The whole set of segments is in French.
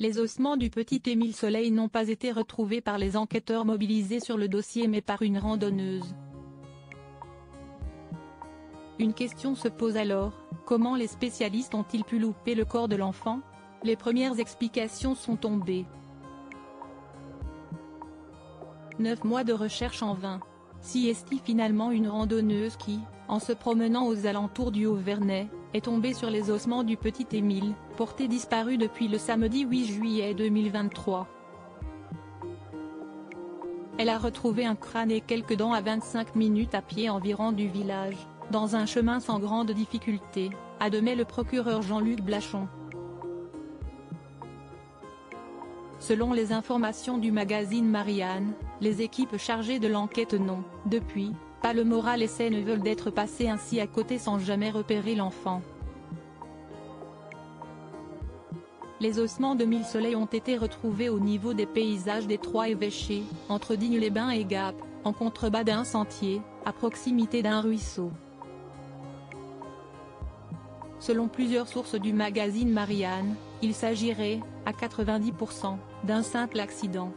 Les ossements du petit Émile Soleil n'ont pas été retrouvés par les enquêteurs mobilisés sur le dossier mais par une randonneuse. Une question se pose alors, comment les spécialistes ont-ils pu louper le corps de l'enfant? Les premières explications sont tombées. 9 mois de recherche en vain. Si est-il finalement une randonneuse qui, en se promenant aux alentours du Haut-Vernay, est tombée sur les ossements du petit Émile, porté disparu depuis le samedi 8 juillet 2023. Elle a retrouvé un crâne et quelques dents à 25 minutes à pied environ du village, dans un chemin sans grande difficulté, admet le procureur Jean-Luc Blachon. Selon les informations du magazine Marianne, les équipes chargées de l'enquête n'ont, depuis, pas le moral et ne veulent d'être passées ainsi à côté sans jamais repérer l'enfant. Les ossements de Émile Soleil ont été retrouvés au niveau des paysages d'Étroits-Évêchés, entre Digne-les-Bains et Gap, en contrebas d'un sentier, à proximité d'un ruisseau. Selon plusieurs sources du magazine Marianne, il s'agirait, à 90%, d'un simple accident.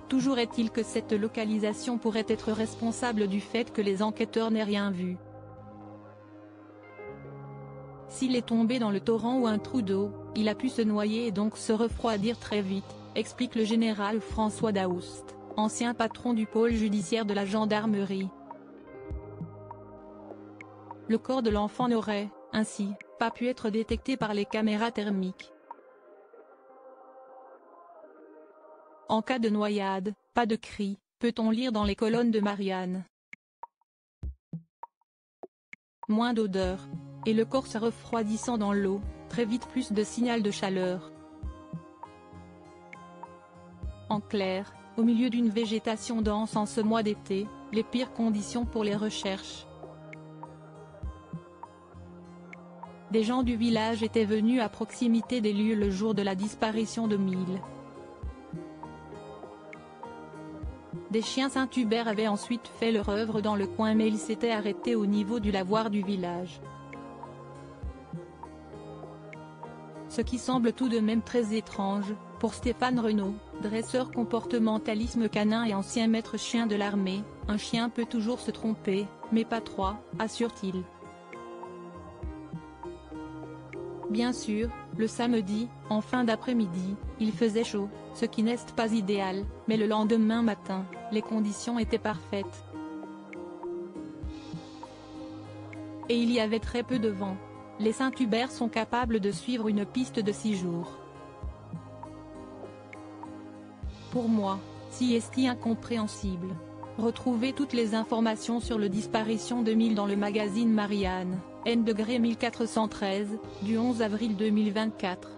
Toujours est-il que cette localisation pourrait être responsable du fait que les enquêteurs n'aient rien vu. S'il est tombé dans le torrent ou un trou d'eau, il a pu se noyer et donc se refroidir très vite, explique le général François Daoust, ancien patron du pôle judiciaire de la gendarmerie. Le corps de l'enfant n'aurait, ainsi, pas pu être détecté par les caméras thermiques. En cas de noyade, pas de cri, peut-on lire dans les colonnes de Marianne. Moins d'odeur. Et le corps se refroidissant dans l'eau, très vite plus de signal de chaleur. En clair, au milieu d'une végétation dense en ce mois d'été, les pires conditions pour les recherches. Des gens du village étaient venus à proximité des lieux le jour de la disparition d'Émile. Des chiens Saint-Hubert avaient ensuite fait leur œuvre dans le coin mais ils s'étaient arrêtés au niveau du lavoir du village. Ce qui semble tout de même très étrange, pour Stéphane Renaud, dresseur comportementalisme canin et ancien maître chien de l'armée, un chien peut toujours se tromper, mais pas trois, assure-t-il. Bien sûr, le samedi, en fin d'après-midi, il faisait chaud, ce qui n'est pas idéal, mais le lendemain matin, les conditions étaient parfaites. Et il y avait très peu de vent. Les Saint-Hubert sont capables de suivre une piste de 6 jours. Pour moi, si est incompréhensible. Retrouvez toutes les informations sur la disparition d'Émile dans le magazine Marianne, N°1413, du 11 avril 2024.